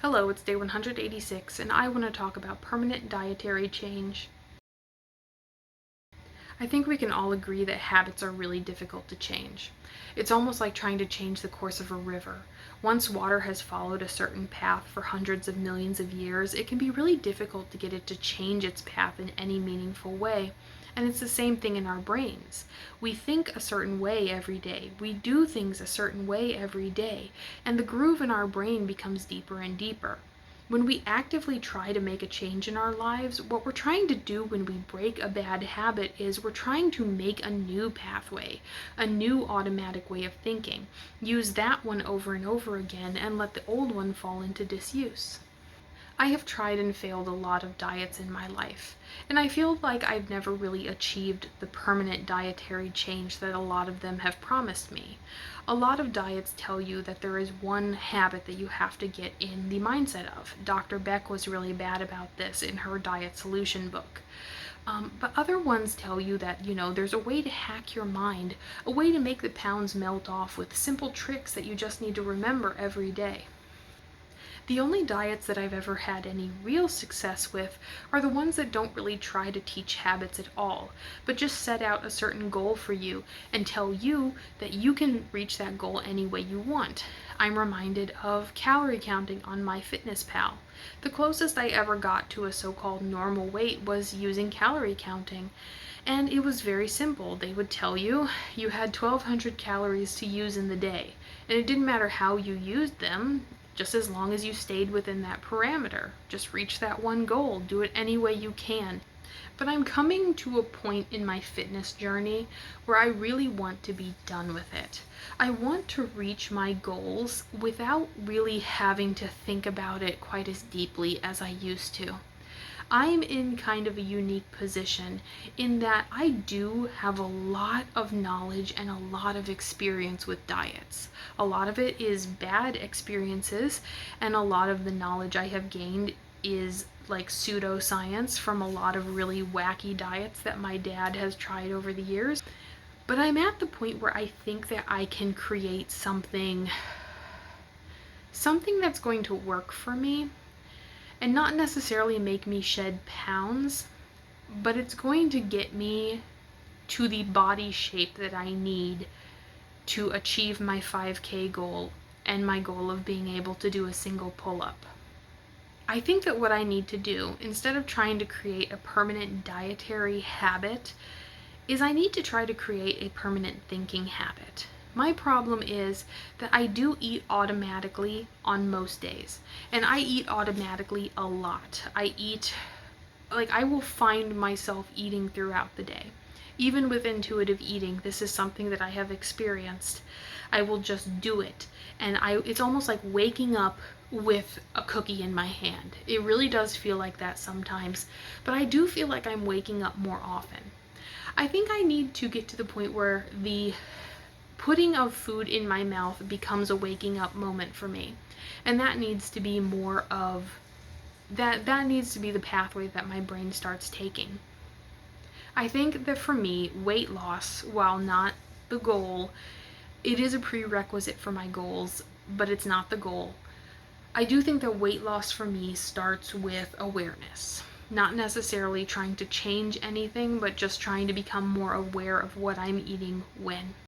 Hello, it's day 186, and I want to talk about permanent dietary change. I think we can all agree that habits are really difficult to change. It's almost like trying to change the course of a river. Once water has followed a certain path for hundreds of millions of years, it can be really difficult to get it to change its path in any meaningful way. And it's the same thing in our brains. We think a certain way every day. We do things a certain way every day. And the groove in our brain becomes deeper and deeper. When we actively try to make a change in our lives, what we're trying to do when we break a bad habit is we're trying to make a new pathway, a new automatic way of thinking. Use that one over and over again and let the old one fall into disuse. I have tried and failed a lot of diets in my life, and I feel like I've never really achieved the permanent dietary change that a lot of them have promised me. A lot of diets tell you that there is one habit that you have to get in the mindset of. Dr. Beck was really bad about this in her Diet Solution book. But other ones tell you that, there's a way to hack your mind, a way to make the pounds melt off with simple tricks that you just need to remember every day. The only diets that I've ever had any real success with are the ones that don't really try to teach habits at all, but just set out a certain goal for you and tell you that you can reach that goal any way you want. I'm reminded of calorie counting on MyFitnessPal. The closest I ever got to a so-called normal weight was using calorie counting. And it was very simple. They would tell you you had 1,200 calories to use in the day. And it didn't matter how you used them, just as long as you stayed within that parameter. Just reach that one goal. Do it any way you can. But I'm coming to a point in my fitness journey where I really want to be done with it. I want to reach my goals without really having to think about it quite as deeply as I used to. I'm in kind of a unique position in that I do have a lot of knowledge and a lot of experience with diets. A lot of it is bad experiences, and a lot of the knowledge I have gained is like pseudoscience from a lot of really wacky diets that my dad has tried over the years. But I'm at the point where I think that I can create something that's going to work for me and not necessarily make me shed pounds, but it's going to get me to the body shape that I need to achieve my 5K goal and my goal of being able to do a single pull-up. I think that what I need to do, instead of trying to create a permanent dietary habit, is I need to try to create a permanent thinking habit. My problem is that I do eat automatically on most days, and I eat automatically a lot. I will find myself eating throughout the day. Even with intuitive eating, this is something that I have experienced. I will just do it, and it's almost like waking up with a cookie in my hand. It really does feel like that sometimes, but I do feel like I'm waking up more often. I think I need to get to the point where the putting of food in my mouth becomes a waking up moment for me. And that needs to be more of that needs to be the pathway that my brain starts taking. I think that for me, weight loss, while not the goal, it is a prerequisite for my goals, but it's not the goal. I do think that weight loss for me starts with awareness. Not necessarily trying to change anything, but just trying to become more aware of what I'm eating when.